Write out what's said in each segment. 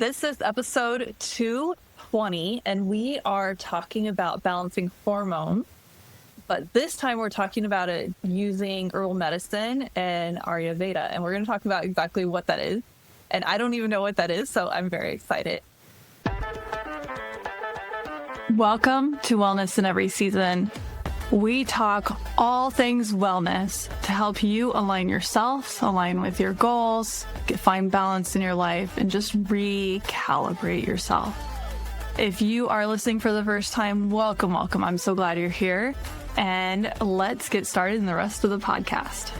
This is episode 220, and we are talking about balancing hormones. But this time we're talking about it using herbal medicine and Ayurveda. And we're going to talk about exactly what that is. And I don't even know what that is, so I'm very excited. Welcome to Wellness in Every Season. We talk all things wellness to help you align yourself, align with your goals, find balance in your life, and just recalibrate yourself. If you are listening for the first time, welcome. I'm so glad you're here. And let's get started in the rest of the podcast.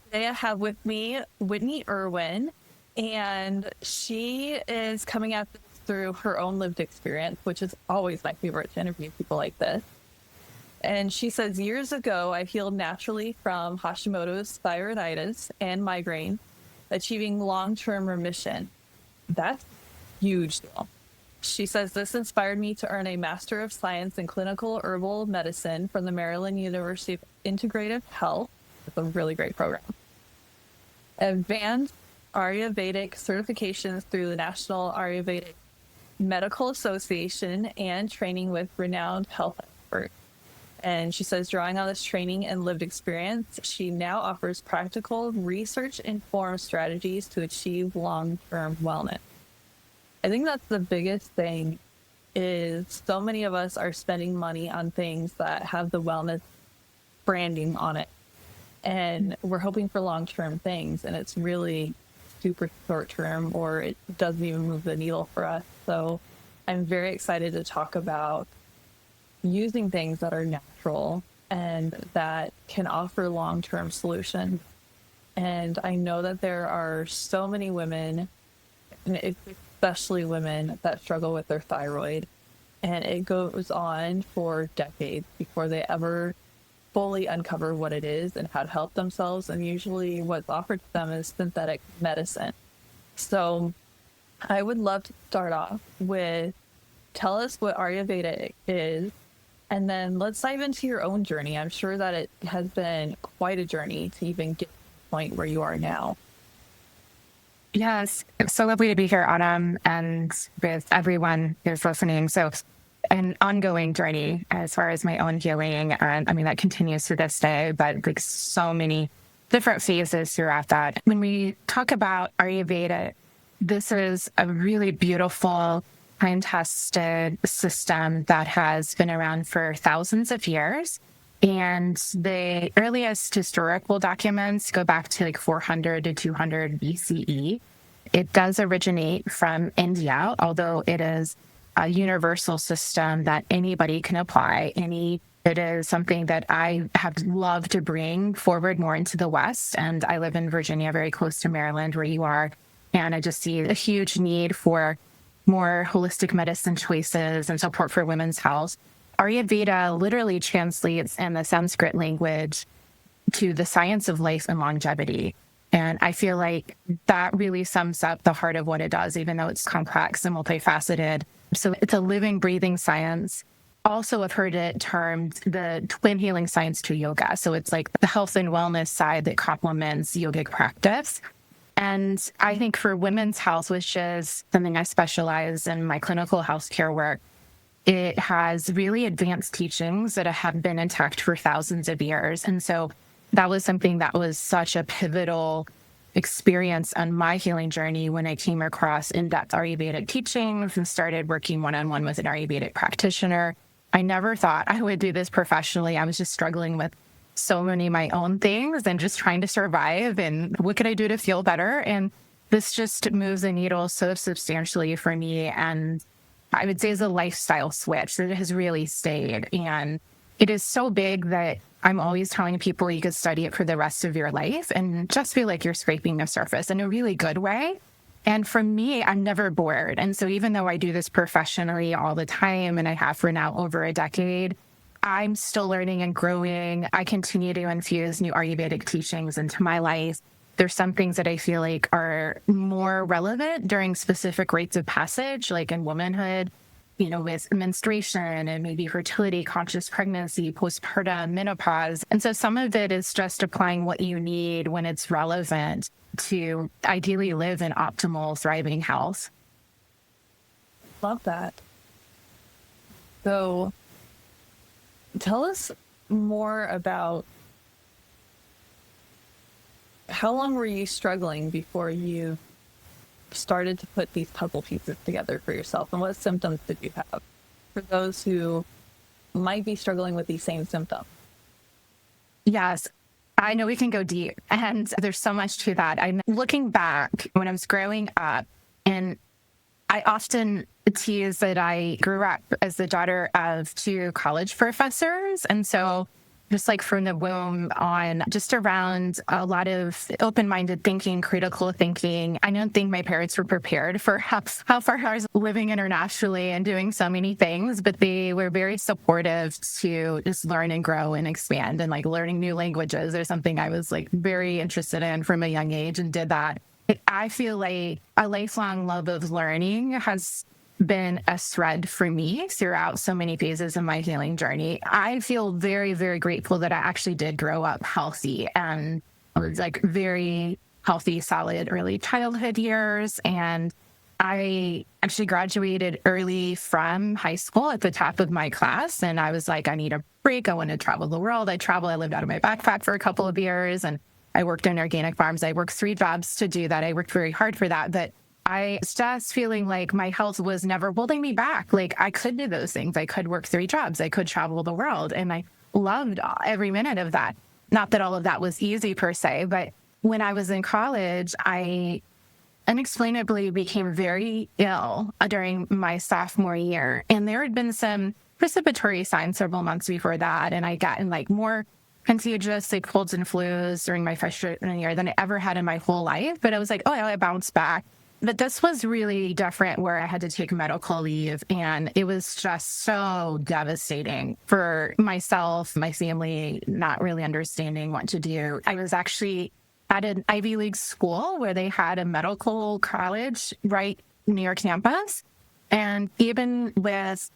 Today I have with me Whitney Erwin, and she is coming at this through her own lived experience, which is always my favorite to interview people like this. And she says, years ago, I healed naturally from Hashimoto's thyroiditis and migraine, achieving long-term remission. That's huge deal. She says this inspired me to earn a Master of Science in Clinical Herbal Medicine from the Maryland University of Integrative Health. It's a really great program. Advanced Ayurvedic certifications through the National Ayurvedic Medical Association and training with renowned health experts. And she says, drawing on this training and lived experience, she now offers practical, research-informed strategies to achieve long-term wellness. I think that's the biggest thing, is so many of us are spending money on things that have the wellness branding on it. And we're hoping for long-term things, and it's really super short-term, or it doesn't even move the needle for us. So I'm very excited to talk about using things that are natural and that can offer long-term solutions. And I know that there are so many women, and especially women, that struggle with their thyroid, and it goes on for decades before they ever fully uncover what it is and how to help themselves. And usually what's offered to them is synthetic medicine. So I would love to start off with, tell us what Ayurveda is, and then let's dive into your own journey. I'm sure that it has been quite a journey to even get to the point where you are now. Yes, it's so lovely to be here, Autumn, and with everyone who's listening. So an ongoing journey as far as my own healing. And I mean, that continues to this day, but like so many different phases throughout that. When we talk about Ayurveda, this is a really beautiful, time-tested system that has been around for thousands of years. And the earliest historical documents go back to like 400 to 200 BCE. It does originate from India, although it is a universal system that anybody can apply. It is something that I have loved to bring forward more into the West. And I live in Virginia, very close to Maryland, where you are. And I just see a huge need for more holistic medicine choices and support for women's health. Ayurveda literally translates in the Sanskrit language to the science of life and longevity. And I feel like that really sums up the heart of what it does, even though it's complex and multifaceted. So it's a living, breathing science. Also, I've heard it termed the twin healing science to yoga. So it's like the health and wellness side that complements yogic practice. And I think for women's health, which is something I specialize in my clinical healthcare work, it has really advanced teachings that have been intact for thousands of years. And so that was something that was such a pivotal experience on my healing journey when I came across in-depth Ayurvedic teachings and started working one-on-one with an Ayurvedic practitioner. I never thought I would do this professionally. I was just struggling with so many of my own things and just trying to survive. And what could I do to feel better? And this just moves the needle so substantially for me. And I would say it's a lifestyle switch that has really stayed. And it is so big that I'm always telling people you could study it for the rest of your life and just feel like you're scraping the surface in a really good way. And for me, I'm never bored. And so even though I do this professionally all the time, and I have for now over a decade, I'm still learning and growing. I continue to infuse new Ayurvedic teachings into my life. There's some things that I feel like are more relevant during specific rites of passage, like in womanhood, with menstruation and maybe fertility, conscious pregnancy, postpartum, menopause. And so some of it is just applying what you need when it's relevant to ideally live in optimal, thriving health. Love that. So tell us more about how long were you struggling before you started to put these puzzle pieces together for yourself, and what symptoms did you have for those who might be struggling with these same symptoms? Yes, I know we can go deep, and there's so much to that. I'm looking back when I was growing up, and I often tease that I grew up as the daughter of two college professors. And so just like from the womb on, just around a lot of open-minded thinking, critical thinking. I don't think my parents were prepared for how far I was living internationally and doing so many things, but they were very supportive to just learn and grow and expand, and like learning new languages or something I was like very interested in from a young age, and did that. I feel like a lifelong love of learning has been a thread for me throughout so many phases of my healing journey. I feel very, very grateful that I actually did grow up healthy, and was like very healthy, solid early childhood years. And I actually graduated early from high school at the top of my class. And I was like, I need a break. I want to travel the world. I lived out of my backpack for a couple of years, and I worked in organic farms. I worked 3 jobs to do that. I worked very hard for that. But I was just feeling like my health was never holding me back. Like I could do those things. I could work 3 jobs. I could travel the world. And I loved every minute of that. Not that all of that was easy per se, but when I was in college, I unexplainably became very ill during my sophomore year. And there had been some precipitory signs several months before that. And I gotten like more contagious, like colds and flus during my freshman year than I ever had in my whole life. But I was like, oh, I bounced back. But this was really different, where I had to take medical leave, and it was just so devastating for myself, my family, not really understanding what to do. I was actually at an Ivy League school where they had a medical college right near campus. And even with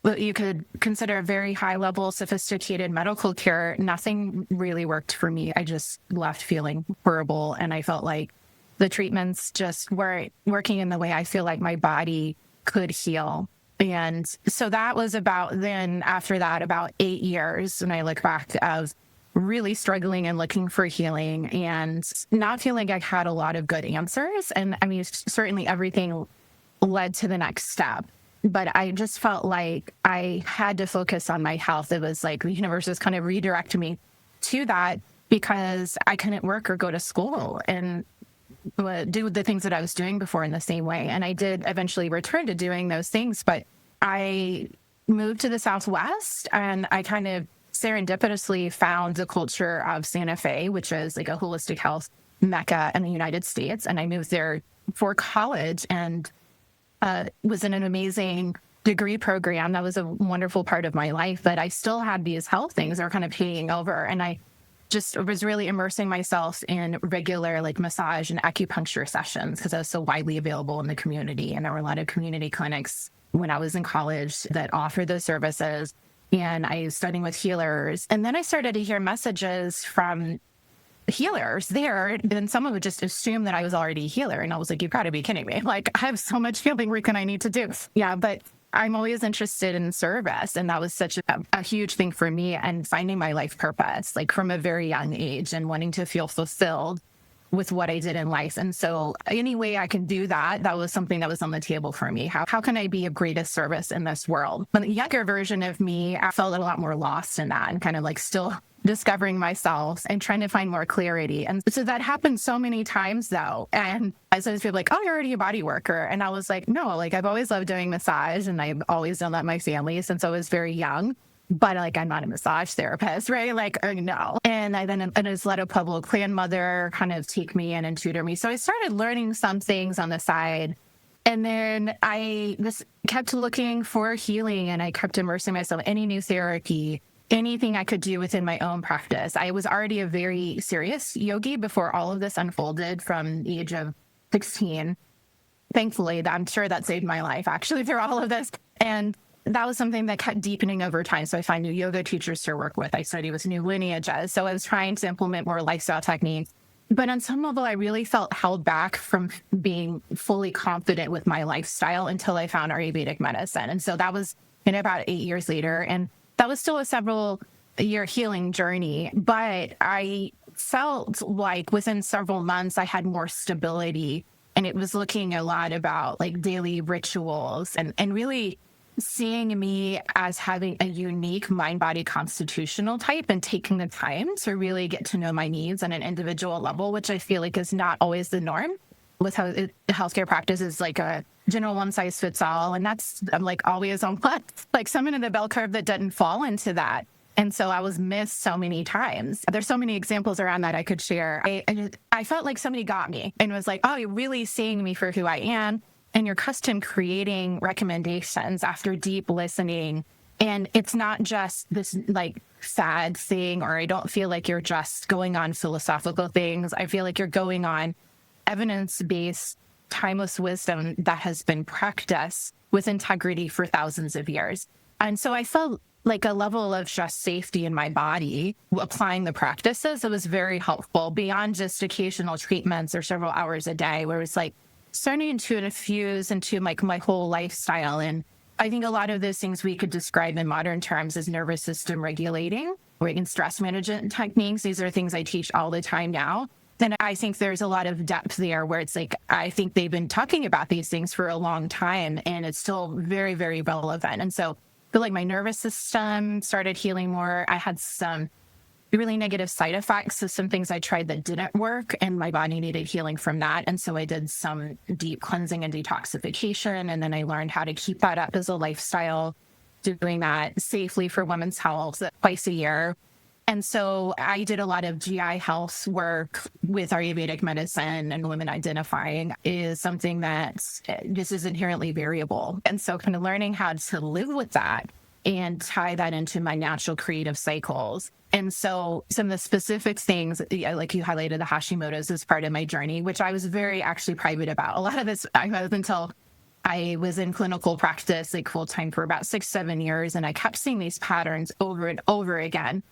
what you could consider a very high level, sophisticated medical care, nothing really worked for me. I just left feeling horrible, and I felt like the treatments just weren't working in the way I feel like my body could heal. And so that was after that, about 8 years, when I look back, of really struggling and looking for healing and not feeling like I had a lot of good answers. And I mean, certainly everything led to the next step, but I just felt like I had to focus on my health. It was like the universe was kind of redirecting me to that, because I couldn't work or go to school and do the things that I was doing before in the same way. And I did eventually return to doing those things, but I moved to the Southwest, and I kind of serendipitously found the culture of Santa Fe, which is like a holistic health mecca in the United States. And I moved there for college, and was in an amazing degree program. That was a wonderful part of my life, but I still had these health things that were kind of hanging over. And I just was really immersing myself in regular like massage and acupuncture sessions, because I was so widely available in the community. And there were a lot of community clinics when I was in college that offered those services. And I was studying with healers. And then I started to hear messages from healers there. And someone would just assume that I was already a healer. And I was like, you've got to be kidding me. Like, I have so much healing work I need to do. Yeah, but I'm always interested in service. And that was such a huge thing for me, and finding my life purpose, like from a very young age, and wanting to feel fulfilled with what I did in life. And so any way I can do that, that was something that was on the table for me. How can I be of greatest service in this world? But the younger version of me, I felt a lot more lost in that, and kind of like still discovering myself and trying to find more clarity. And so that happened so many times though. And I started to feel like, oh, you're already a body worker. And I was like, no, like I've always loved doing massage, and I've always done that in my family since I was very young. But like, I'm not a massage therapist, right? Like, no. And I just let a public plan mother kind of take me in and tutor me. So I started learning some things on the side. And then I just kept looking for healing, and I kept immersing myself in any new therapy, anything I could do within my own practice. I was already a very serious yogi before all of this unfolded, from the age of 16. thankfully, I'm sure that saved my life actually through all of this. And that was something that kept deepening over time. So I find new yoga teachers to work with. I study with new lineages. So I was trying to implement more lifestyle techniques. But on some level, I really felt held back from being fully confident with my lifestyle until I found Ayurvedic medicine. And so that was in about 8 years later. And that was still a several year healing journey. But I felt like within several months, I had more stability. And it was looking a lot about like daily rituals and really seeing me as having a unique mind body constitutional type and taking the time to really get to know my needs on an individual level, which I feel like is not always the norm with how healthcare practice is like a general one size fits all. And that's, I'm like always on what, like someone in the bell curve that didn't fall into that. And so I was missed so many times. There's so many examples around that I could share. I felt like somebody got me and was like, oh, you're really seeing me for who I am. And you're custom creating recommendations after deep listening. And it's not just this like fad thing, or I don't feel like you're just going on philosophical things. I feel like you're going on evidence-based, timeless wisdom that has been practiced with integrity for thousands of years. And so I felt like a level of just safety in my body applying the practices. It was very helpful beyond just occasional treatments or several hours a day, where it's like starting to infuse into like my whole lifestyle. And I think a lot of those things we could describe in modern terms as nervous system regulating or in stress management techniques. These are things I teach all the time now. And I think there's a lot of depth there where it's like, I think they've been talking about these things for a long time and it's still very, very relevant. And so I feel like my nervous system started healing more. I had some really negative side effects of some things I tried that didn't work, and my body needed healing from that. And so I did some deep cleansing and detoxification. And then I learned how to keep that up as a lifestyle, doing that safely for women's health twice a year. And so I did a lot of GI health work with Ayurvedic medicine, and women identifying is something that just is inherently variable. And so kind of learning how to live with that and tie that into my natural creative cycles. And so some of the specific things, like you highlighted the Hashimoto's as part of my journey, which I was very actually private about. A lot of this I was until I was in clinical practice, like full time for about 6-7 years. And I kept seeing these patterns over and over again.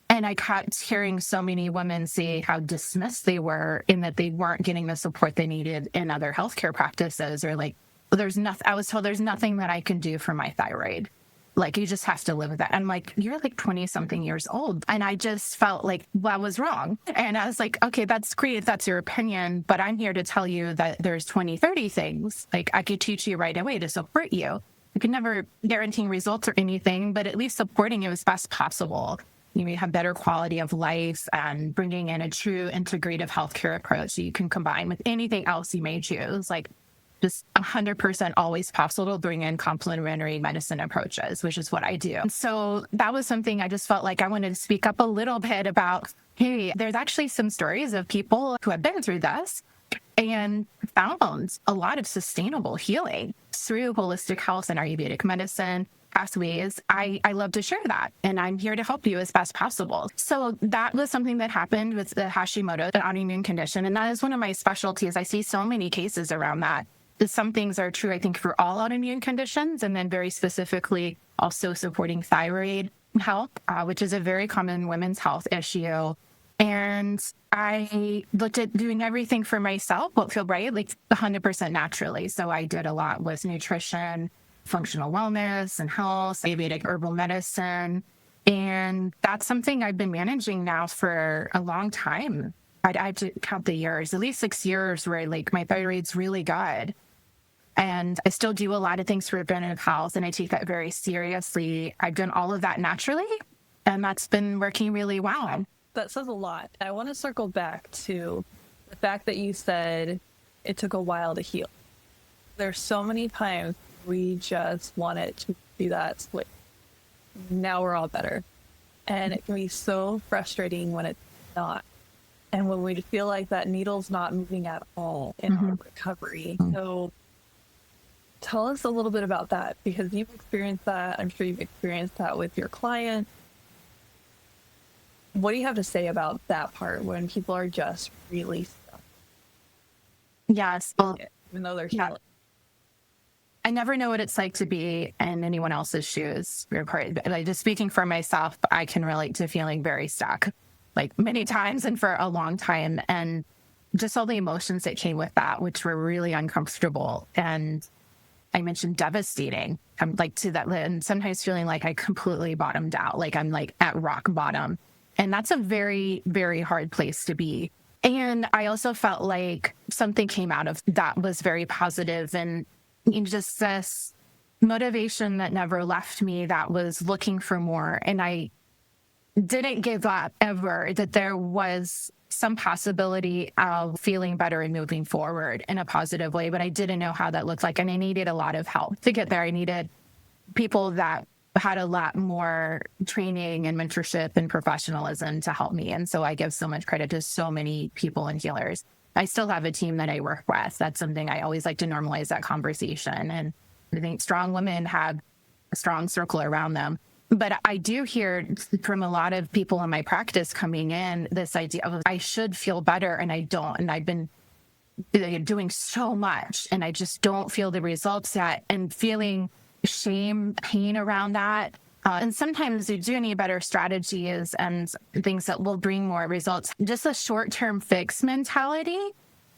And I kept hearing so many women say how dismissed they were in that they weren't getting the support they needed in other healthcare practices, or like, I was told there's nothing that I can do for my thyroid. Like, you just have to live with that. I'm like, you're like 20 something years old. And I just felt like I was wrong. And I was like, okay, that's great if that's your opinion, but I'm here to tell you that there's 20, 30 things like I could teach you right away to support you. I could never guarantee results or anything, but at least supporting you as best possible. You may have better quality of life and bringing in a true integrative healthcare approach that you can combine with anything else you may choose. Like, just 100% always possible to bring in complementary medicine approaches, which is what I do. And so that was something I just felt like I wanted to speak up a little bit about. Hey, there's actually some stories of people who have been through this and found a lot of sustainable healing through holistic health and Ayurvedic medicine pathways. I love to share that, and I'm here to help you as best possible. So that was something that happened with the Hashimoto, an autoimmune condition, and that is one of my specialties. I see so many cases around that. Some things are true, I think, for all autoimmune conditions, and then very specifically also supporting thyroid health, which is a very common women's health issue. And I looked at doing everything for myself, what feel right, like 100% naturally. So I did a lot with nutrition, functional wellness and health, Ayurvedic herbal medicine. And that's something I've been managing now for a long time. I count the years, at least 6 years where like my thyroid's really good. And I still do a lot of things for preventative health, and I take that very seriously. I've done all of that naturally, and that's been working really well. That says a lot. I want to circle back to the fact that you said it took a while to heal. There's so many times we just want it to do that switch. Now we're all better. And it can be so frustrating when it's not. And when we feel like that needle's not moving at all in our recovery. So tell us a little bit about that, because you've experienced that. I'm sure you've experienced that with your clients. What do you have to say about that part when people are just really stuck? Yes. Well, even though they're Yeah. healing. I never know what it's like to be in anyone else's shoes. Like, just speaking for myself, I can relate to feeling very stuck, like many times and for a long time. And just all the emotions that came with that, which were really uncomfortable. And I mentioned devastating. I'm like to that, and sometimes feeling like I completely bottomed out, like I'm like at rock bottom. And that's a very, very hard place to be. And I also felt like something came out of that was very positive, and just this motivation that never left me, that was looking for more. And I didn't give up ever, that there was some possibility of feeling better and moving forward in a positive way, but I didn't know how that looked like. And I needed a lot of help to get there. I needed people that had a lot more training and mentorship and professionalism to help me. And so I give so much credit to so many people and healers. I still have a team that I work with. That's something I always like to normalize, that conversation. And I think strong women have a strong circle around them. But I do hear from a lot of people in my practice coming in this idea of I should feel better and I don't. And I've been doing so much and I just don't feel the results yet, and feeling shame, pain around that. And sometimes you do need better strategies and things that will bring more results. Just a short-term fix mentality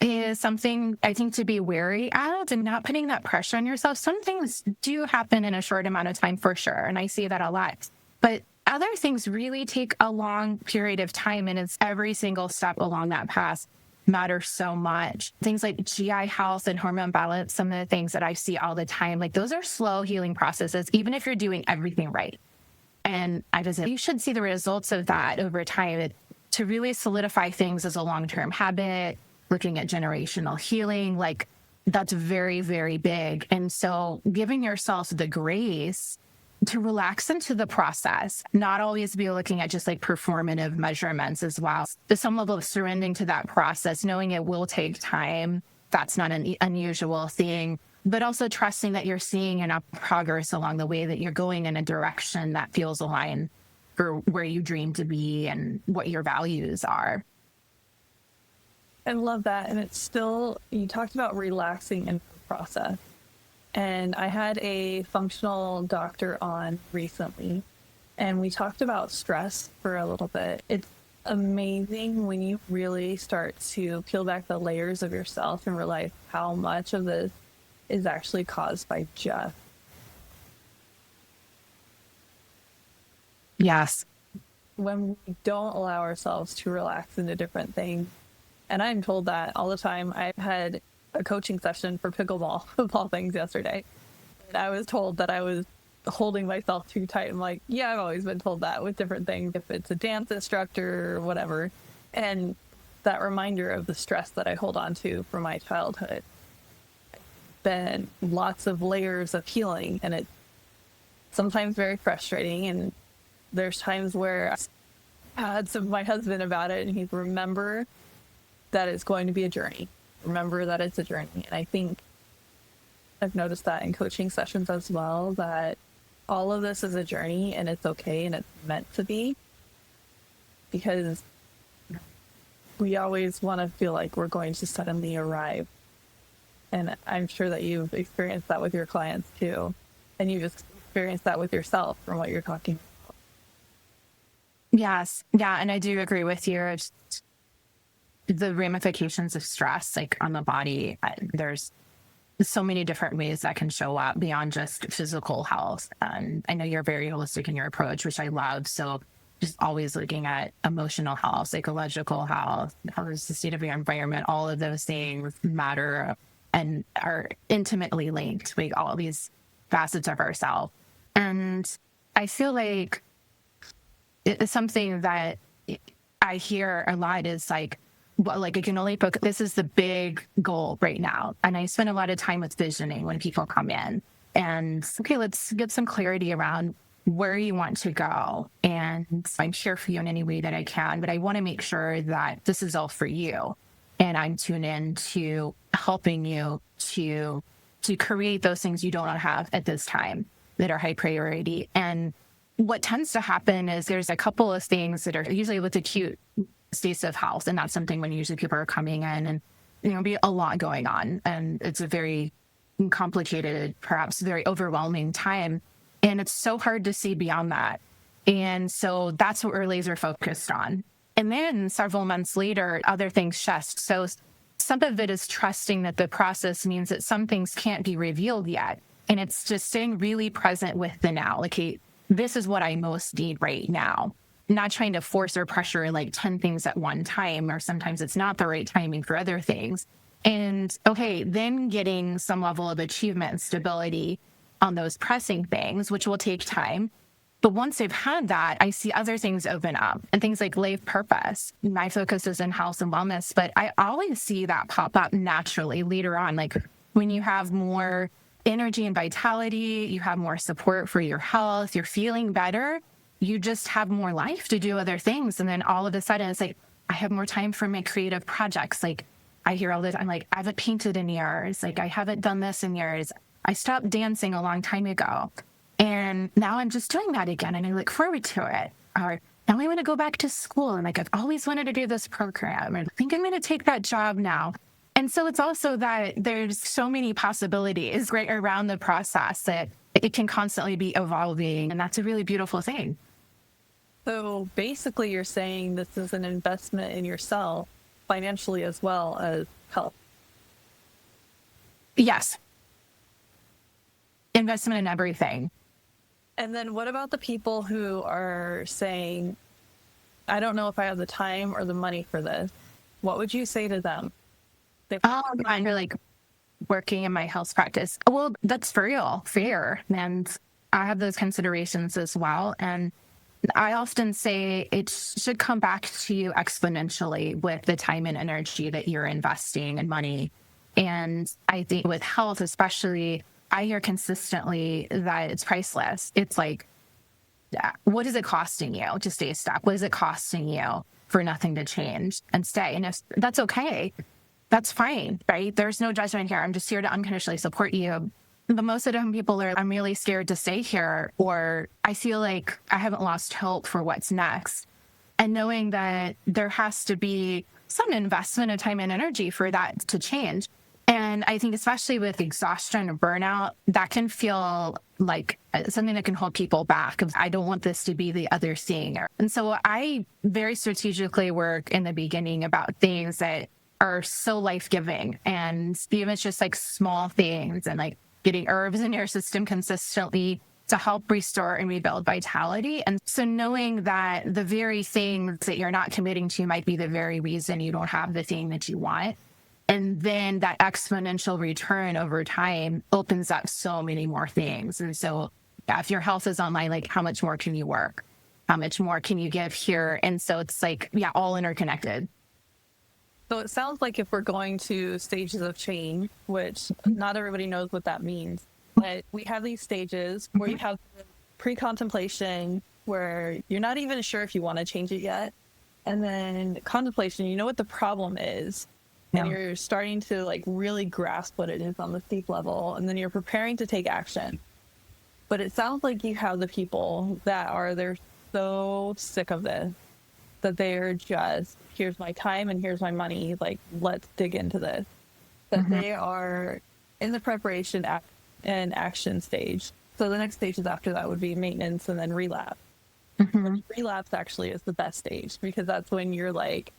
is something I think to be wary of, and not putting that pressure on yourself. Some things do happen in a short amount of time for sure, and I see that a lot. But other things really take a long period of time, and it's every single step along that path matters so much. Things like GI health and hormone balance, some of the things that I see all the time, like those are slow healing processes, even if you're doing everything right. And I just say you should see the results of that over time. To really solidify things as a long-term habit, looking at generational healing, like that's very, very big. And so giving yourself the grace to relax into the process, not always be looking at just like performative measurements as well. There's some level of surrendering to that process, knowing it will take time. That's not an unusual thing, but also trusting that you're seeing enough progress along the way that you're going in a direction that feels aligned for where you dream to be and what your values are. I love that. And it's still, you talked about relaxing in the process. And I had a functional doctor on recently, and we talked about stress for a little bit. It's amazing when you really start to peel back the layers of yourself and realize how much of this is actually caused by just. Yes. When we don't allow ourselves to relax into different things. And I'm told that all the time. I've had a coaching session for pickleball, of all things, yesterday. And I was told that I was holding myself too tight. I'm like, yeah, I've always been told that with different things, if it's a dance instructor or whatever. And that reminder of the stress that I hold on to from my childhood. Been lots of layers of healing, and it's sometimes very frustrating. And there's times where I had some of my husband about it, and he's remember that it's going to be a journey. Remember that it's a journey. And I think I've noticed that in coaching sessions as well, that all of this is a journey and it's okay and it's meant to be, because we always want to feel like we're going to suddenly arrive. And I'm sure that you've experienced that with your clients too. And you've experienced that with yourself from what you're talking about. Yes. Yeah. And I do agree with you. It's the ramifications of stress, like on the body, there's so many different ways that can show up beyond just physical health. And I know you're very holistic in your approach, which I love. So just always looking at emotional health, psychological health, how is the state of your environment, all of those things matter and are intimately linked with all these facets of ourselves. And I feel like it's something that I hear a lot is like, well, like I can only focus, this is the big goal right now. And I spend a lot of time with visioning when people come in and, okay, let's get some clarity around where you want to go. And I'm here for you in any way that I can, but I want to make sure that this is all for you. And I'm tuned in to helping you to create those things you don't have at this time that are high priority. And what tends to happen is there's a couple of things that are usually with acute states of health. And that's something when usually people are coming in and be a lot going on, and it's a very complicated, perhaps very overwhelming time. And it's so hard to see beyond that. And so that's what we're laser focused on. And then several months later, other things shift. So some of it is trusting that the process means that some things can't be revealed yet. And it's just staying really present with the now. Like, hey, this is what I most need right now. Not trying to force or pressure like 10 things at one time, or sometimes it's not the right timing for other things. And okay, then getting some level of achievement and stability on those pressing things, which will take time. But once I've had that, I see other things open up, and things like life purpose. My focus is in health and wellness, but I always see that pop up naturally later on. Like when you have more energy and vitality, you have more support for your health, you're feeling better, you just have more life to do other things. And then all of a sudden it's like, I have more time for my creative projects. Like I hear all this, I'm like, I haven't painted in years. Like I haven't done this in years. I stopped dancing a long time ago. And now I'm just doing that again. And I look forward to it. Or now I want to go back to school. And like, I've always wanted to do this program. Or I think I'm going to take that job now. And so it's also that there's so many possibilities right around the process that it can constantly be evolving. And that's a really beautiful thing. So basically you're saying this is an investment in yourself financially as well as health. Yes. Investment in everything. And then what about the people who are saying, I don't know if I have the time or the money for this? What would you say to them? And you're like working in my health practice. Well, that's real, fair. And I have those considerations as well. And I often say it should come back to you exponentially with the time and energy that you're investing and money. And I think with health, especially, I hear consistently that it's priceless. It's like, what is it costing you to stay stuck? What is it costing you for nothing to change and stay? And if that's okay, that's fine, right? There's no judgment here. I'm just here to unconditionally support you. But most of the time people are, I'm really scared to stay here, or I feel like I haven't lost hope for what's next. And knowing that there has to be some investment of time and energy for that to change. And I think especially with exhaustion or burnout, that can feel like something that can hold people back. I don't want this to be the other thing. And so I very strategically work in the beginning about things that are so life-giving. And even it's just like small things and like getting herbs in your system consistently to help restore and rebuild vitality. And so knowing that the very things that you're not committing to might be the very reason you don't have the thing that you want. And then that exponential return over time opens up so many more things. And so if your health is online, like how much more can you work? How much more can you give here? And so it's like, all interconnected. So it sounds like if we're going to stages of change, which not everybody knows what that means, but we have these stages where you have pre-contemplation, where you're not even sure if you want to change it yet. And then contemplation, you know what the problem is. And you're starting to like really grasp what it is on the deep level. And then you're preparing to take action. But it sounds like you have the people that they're so sick of this, that they're just, here's my time and here's my money. Like, let's dig into this. That they are in the preparation and action stage. So the next stages after that would be maintenance and then relapse. Relapse actually is the best stage, because that's when you're like,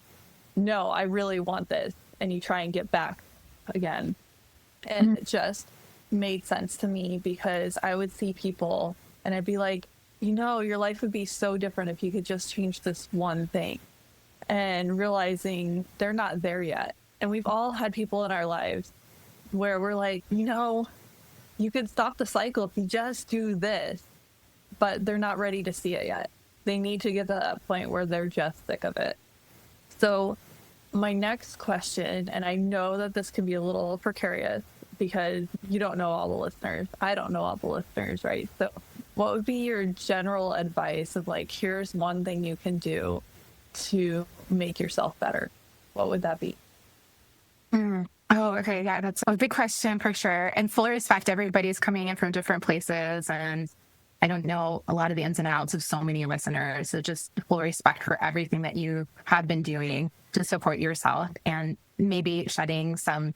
no, I really want this. And you try and get back again. And it just made sense to me, because I would see people and I'd be like, your life would be so different if you could just change this one thing. And realizing they're not there yet. And we've all had people in our lives where we're like, you could stop the cycle if you just do this. But they're not ready to see it yet. They need to get to that point where they're just sick of it. So my next question, and I know that this can be a little precarious because you don't know all the listeners. I don't know all the listeners, right? So what would be your general advice of like, here's one thing you can do to make yourself better? What would that be? Oh, okay. Yeah, that's a big question for sure. And full respect, everybody's coming in from different places, and I don't know a lot of the ins and outs of so many listeners. So just full respect for everything that you have been doing. to support yourself, and maybe shedding some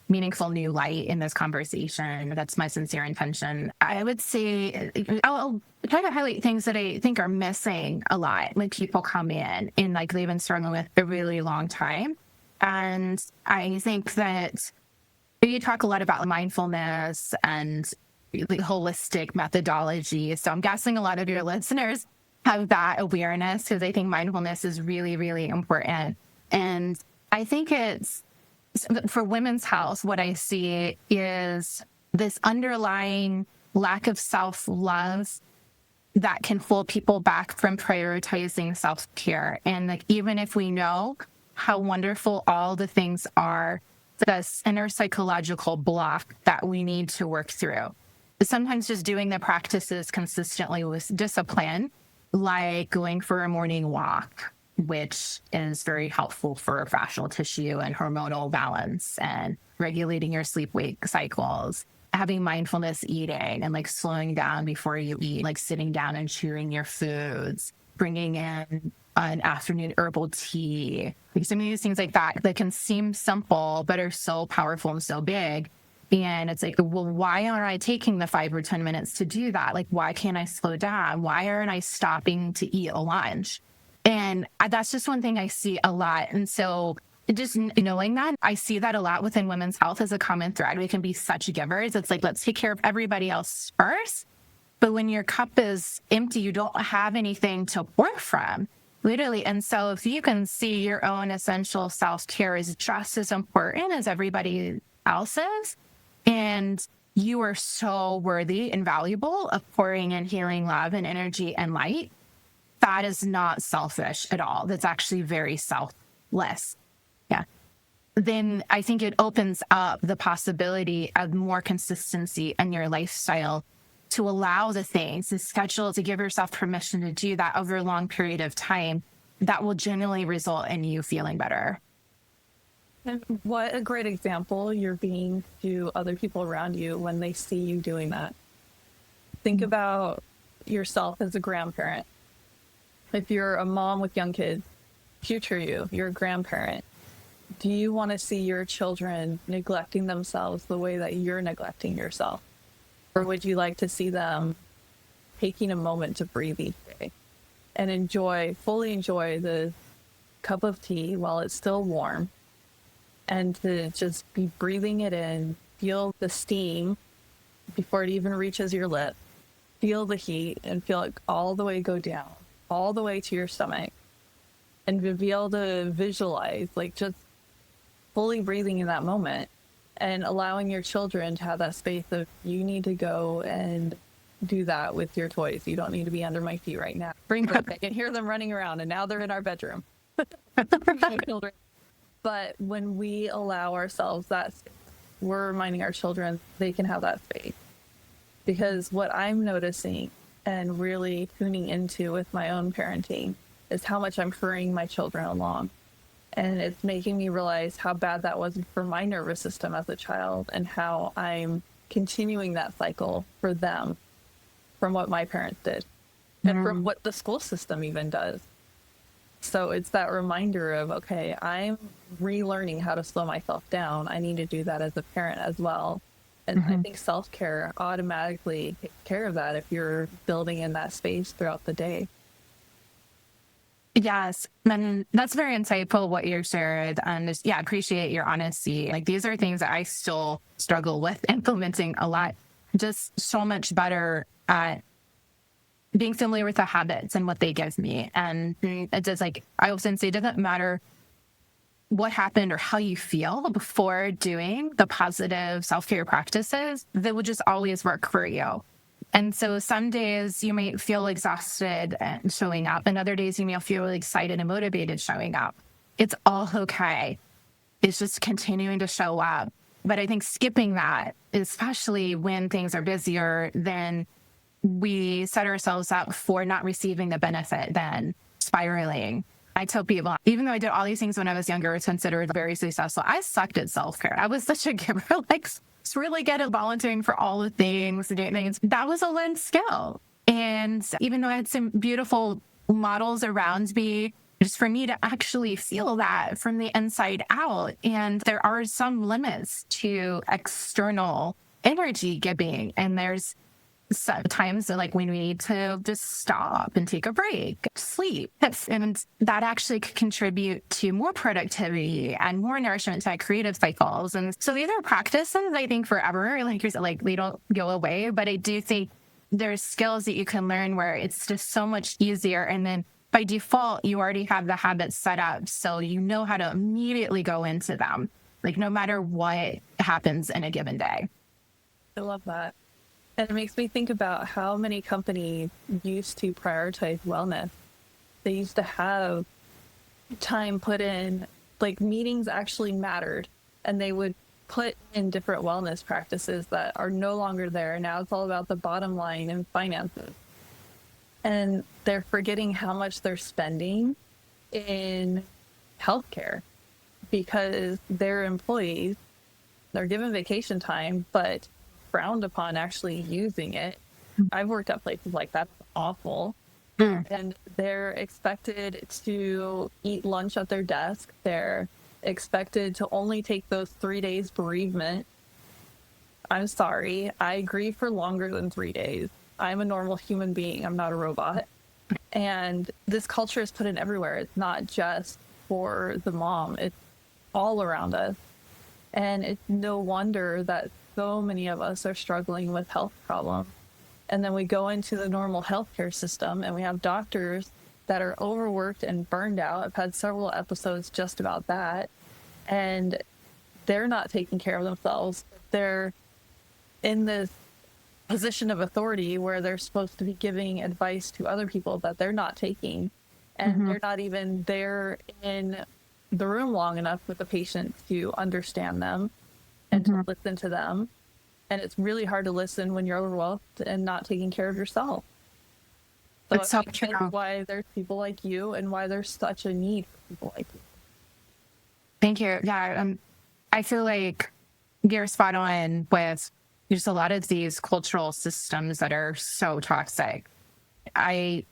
meaningful new light in this conversation. That's my sincere intention. I would say I'll try to highlight things that I think are missing a lot when people come in and like they've been struggling with a really long time. And I think that you talk a lot about mindfulness and the holistic methodology. So I'm guessing a lot of your listeners have that awareness, because I think mindfulness is really, really important. And I think it's, for women's health, what I see is this underlying lack of self-love that can hold people back from prioritizing self-care. And like, even if we know how wonderful all the things are, this inner psychological block that we need to work through. Sometimes just doing the practices consistently with discipline, like going for a morning walk, which is very helpful for fascial tissue and hormonal balance and regulating your sleep-wake cycles, having mindfulness eating and like slowing down before you eat, like sitting down and chewing your foods, bringing in an afternoon herbal tea, like some of these things like that that can seem simple but are so powerful and so big. And it's like, well, why aren't I taking the 5 or 10 minutes to do that? Like, why can't I slow down? Why aren't I stopping to eat a lunch? And that's just one thing I see a lot. And so just knowing that, I see that a lot within women's health as a common thread. We can be such givers. It's like, let's take care of everybody else first. But when your cup is empty, you don't have anything to pour from, literally. And so if you can see your own essential self-care is just as important as everybody else's, and you are so worthy and valuable of pouring in healing love and energy and light, that is not selfish at all. That's actually very selfless. Yeah. Then I think it opens up the possibility of more consistency in your lifestyle to allow the things, the schedule, to give yourself permission to do that over a long period of time that will generally result in you feeling better. And what a great example you're being to other people around you when they see you doing that. Think about yourself as a grandparent. If you're a mom with young kids, future you're a grandparent. Do you want to see your children neglecting themselves the way that you're neglecting yourself? Or would you like to see them taking a moment to breathe each day and fully enjoy the cup of tea while it's still warm, and to just be breathing it in, feel the steam before it even reaches your lip, feel the heat and feel it all the way go down, all the way to your stomach, and to be able to visualize, like, just fully breathing in that moment and allowing your children to have that space of, you need to go and do that with your toys. You don't need to be under my feet right now. I can hear them running around, and now they're in our bedroom. But when we allow ourselves that space, we're reminding our children they can have that space. Because what I'm noticing and really tuning into with my own parenting is how much I'm hurrying my children along. And it's making me realize how bad that was for my nervous system as a child, and how I'm continuing that cycle for them from what my parents did and from what the school system even does. So it's that reminder of, okay, I'm relearning how to slow myself down. I need to do that as a parent as well. And I think self-care automatically takes care of that if you're building in that space throughout the day. Yes. And that's very insightful what you shared. And just, yeah, appreciate your honesty. Like, these are things that I still struggle with implementing a lot. Just so much better at being familiar with the habits and what they give me. And it's just like, I often say, it doesn't matter what happened or how you feel before doing the positive self-care practices, that will just always work for you. And so some days you might feel exhausted and showing up, and other days you may feel really excited and motivated showing up. It's all okay. It's just continuing to show up. But I think skipping that, especially when things are busier, then we set ourselves up for not receiving the benefit, then spiraling. I tell people, even though I did all these things when I was younger, I was considered very successful, I sucked at self-care. I was such a giver, like, it's really good at volunteering for all the things, doing things. That was a learned skill. And even though I had some beautiful models around me just for me to actually feel that from the inside out. And there are some limits to external energy giving. And there's sometimes like when we need to just stop and take a break, sleep. And that actually could contribute to more productivity and more nourishment to our creative cycles. And so these are practices, I think, forever. Like you said, like they don't go away, but I do think there's skills that you can learn where it's just so much easier. And then by default, you already have the habits set up. So you know how to immediately go into them, like no matter what happens in a given day. I love that. And it makes me think about how many companies used to prioritize wellness. They used to have time put in, like meetings actually mattered, and they would put in different wellness practices that are no longer there. Now it's all about the bottom line and finances. And they're forgetting how much they're spending in healthcare because their employees, they're given vacation time, but frowned upon actually using it. I've worked at places like that. It's awful. And they're expected to eat lunch at their desk. They're expected to only take those 3 days bereavement. I'm sorry. I grieve for longer than 3 days. I'm a normal human being. I'm not a robot. And this culture is put in everywhere. It's not just for the mom. It's all around us. And it's no wonder that so many of us are struggling with health problems. And then we go into the normal healthcare system and we have doctors that are overworked and burned out. I've had several episodes just about that. And they're not taking care of themselves. They're in this position of authority where they're supposed to be giving advice to other people that they're not taking. And they're not even there in the room long enough with the patient to understand them and to listen to them. And it's really hard to listen when you're overwhelmed and not taking care of yourself. So It's so true. that's why there's people like you and why there's such a need for people like you. Thank you. Yeah, I feel like you're spot on with just a lot of these cultural systems that are so toxic. I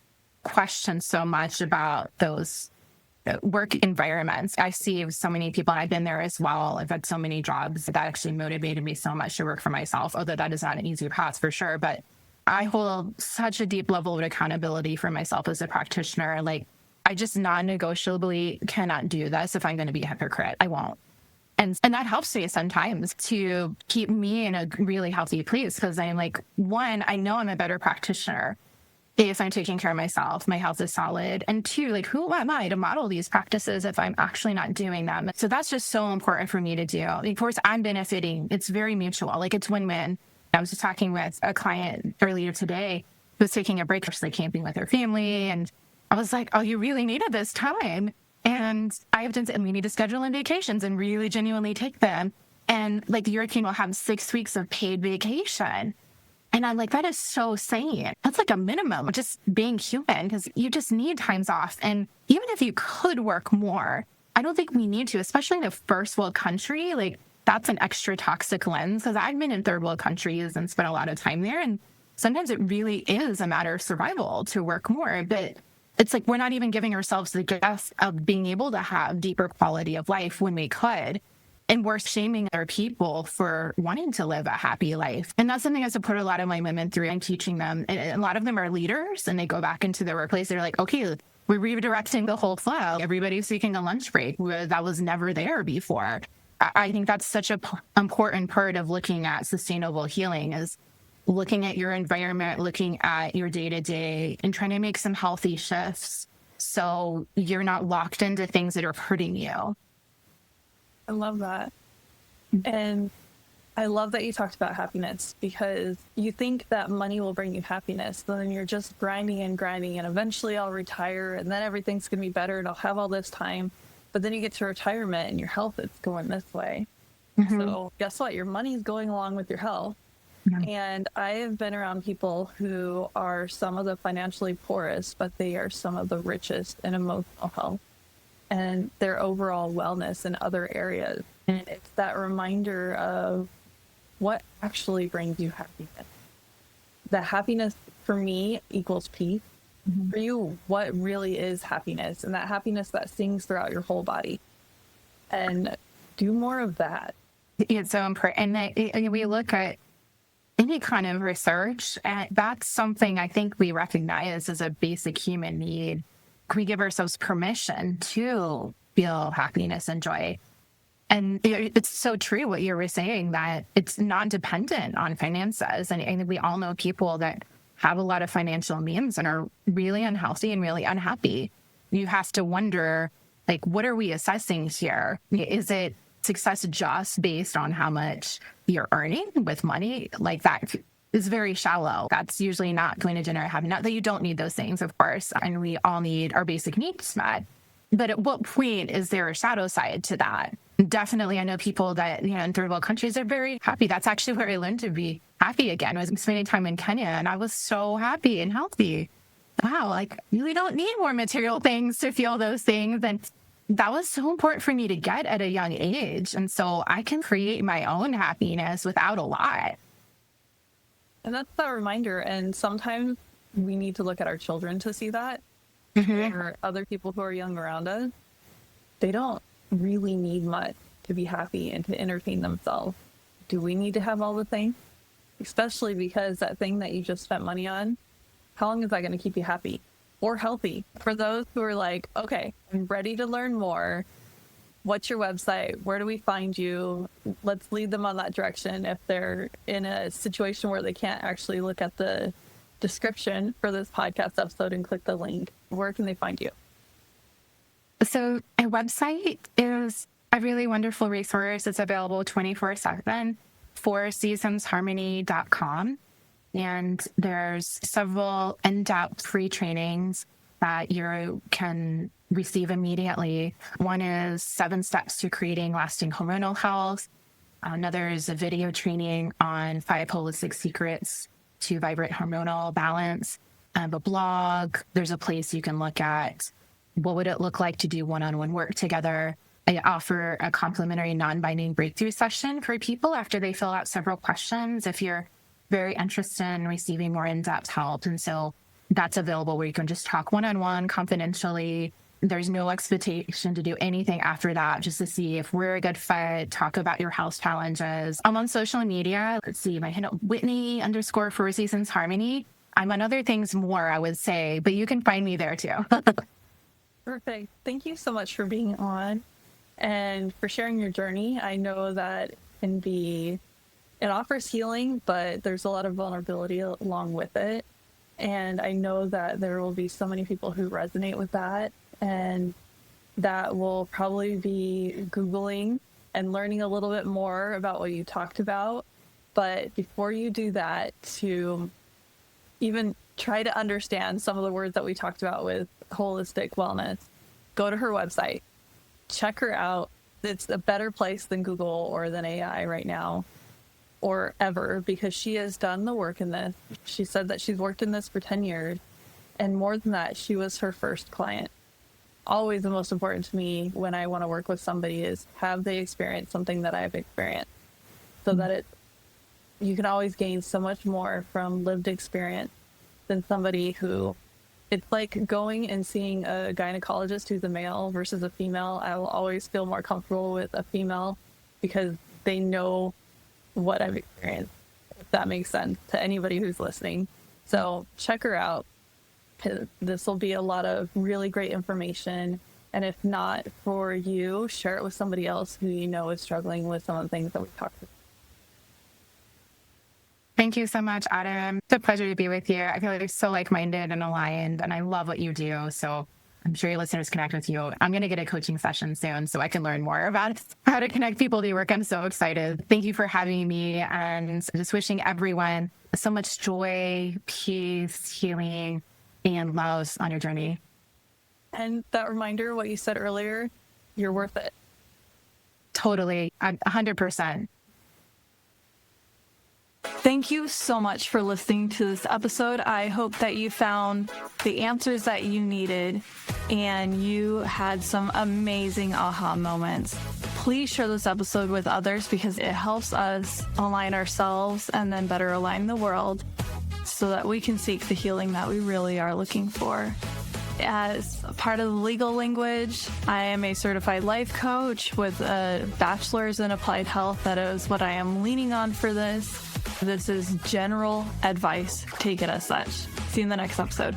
question so much about those work environments. I see so many people, and I've been there as well. I've had so many jobs that actually motivated me so much to work for myself, although that is not an easy path for sure. But I hold such a deep level of accountability for myself as a practitioner. Like, I just non-negotiably cannot do this if I'm going to be a hypocrite. I won't. And that helps me sometimes to keep me in a really healthy place because I'm like, one, I know I'm a better practitioner if I'm taking care of myself, my health is solid. And two, like, who am I to model these practices if I'm actually not doing them? So that's just so important for me to do. Of course, I'm benefiting. It's very mutual. Like, it's win-win. I was just talking with a client earlier today who was taking a break, actually camping with her family. And I was like, oh, you really needed this time. And I have done, and we need to schedule in vacations and really genuinely take them. And like the European will have 6 weeks of paid vacation. And I'm like, that is so sane. That's like a minimum, just being human, because you just need times off. And even if you could work more, I don't think we need to, especially in a first world country. Like, that's an extra toxic lens, because I've been in third world countries and spent a lot of time there. And sometimes it really is a matter of survival to work more. But it's like we're not even giving ourselves the gift of being able to have deeper quality of life when we could. And we're shaming other people for wanting to live a happy life. And that's something I support a lot of my women through. I'm teaching them. And a lot of them are leaders, and they go back into their workplace. They're like, okay, we're redirecting the whole flow. Everybody's taking a lunch break that was never there before. I think that's such an important part of looking at sustainable healing, is looking at your environment, looking at your day-to-day, and trying to make some healthy shifts so you're not locked into things that are hurting you. I love that. And I love that you talked about happiness, because you think that money will bring you happiness. Then you're just grinding and grinding, and eventually I'll retire and then everything's going to be better and I'll have all this time. But then you get to retirement and your health is going this way. So guess what? Your money's going along with your health. And I have been around people who are some of the financially poorest, but they are some of the richest in emotional health and their overall wellness in other areas. And it's that reminder of what actually brings you happiness. The happiness for me equals peace. for you, what really is happiness, and that happiness that sings throughout your whole body. And do more of that. It's so important. And we look at any kind of research, and that's something I think we recognize as a basic human need. We give ourselves permission to feel happiness and joy. And it's so true what you were saying, that it's not dependent on finances. And we all know people that have a lot of financial means and are really unhealthy and really unhappy. You have to wonder, like, what are we assessing here? Is it success just based on how much you're earning with money? Like, that is very shallow. That's usually not going to generate happiness. Not that you don't need those things, of course, and we all need our basic needs met. But at what point is there a shadow side to that? Definitely, I know people that, in third world countries are very happy. That's actually where I learned to be happy again. I was spending time in Kenya, and I was so happy and healthy. Wow, like, we don't need more material things to feel those things. And that was so important for me to get at a young age. And so I can create my own happiness without a lot. And that's that reminder. And sometimes we need to look at our children to see that. Or other people who are young around us. They don't really need much to be happy and to entertain themselves. Do we need to have all the things? Especially because that thing that you just spent money on, how long is that going to keep you happy or healthy? For those who are like, okay, I'm ready to learn more. What's your website? Where do we find you? Let's lead them on that direction. If they're in a situation where they can't actually look at the description for this podcast episode and click the link, where can they find you? So a website is a really wonderful resource. It's available 24/7, fourseasonsharmony.com. And there's several in-depth free trainings that you can receive immediately. One is 7 steps to creating lasting hormonal health. Another is a video training on 5 holistic secrets to vibrant hormonal balance. A blog. There's a place you can look at what would it look like to do one-on-one work together. I offer a complimentary non-binding breakthrough session for people after they fill out several questions if you're very interested in receiving more in-depth help. And so that's available where you can just talk one-on-one confidentially. There's no expectation to do anything after that, just to see if we're a good fit, talk about your health challenges. I'm on social media. Let's see, my handle, Whitney_4seasonsharmony. I'm on other things more, I would say, but you can find me there too. Perfect. Thank you so much for being on and for sharing your journey. I know that it offers healing, but there's a lot of vulnerability along with it. And I know that there will be so many people who resonate with that, and that will probably be Googling and learning a little bit more about what you talked about. But before you do that, to even try to understand some of the words that we talked about with holistic wellness, go to her website, check her out. It's a better place than Google or than AI right now or ever, because she has done the work in this. She said that she's worked in this for 10 years. And more than that, she was her first client. Always the most important to me when I want to work with somebody is, have they experienced something that I've experienced? So that you can always gain so much more from lived experience than somebody who, it's like going and seeing a gynecologist who's a male versus a female. I will always feel more comfortable with a female because they know what I've experienced, if that makes sense to anybody who's listening. So check her out. This will be a lot of really great information. And if not for you, share it with somebody else who you know is struggling with some of the things that we talked about. Thank you so much, Adam. It's a pleasure to be with you. I feel like you're so like-minded and aligned, and I love what you do. So I'm sure your listeners connect with you. I'm going to get a coaching session soon so I can learn more about how to connect people to your work. I'm so excited. Thank you for having me, and just wishing everyone so much joy, peace, healing, and love on your journey. And that reminder, what you said earlier, you're worth it. Totally. 100%. Thank you so much for listening to this episode. I hope that you found the answers that you needed and you had some amazing aha moments. Please share this episode with others because it helps us align ourselves and then better align the world. so that we can seek the healing that we really are looking for. As part of the legal language, I am a certified life coach with a bachelor's in applied health. That is what I am leaning on for this. This is general advice. Take it as such. See you in the next episode.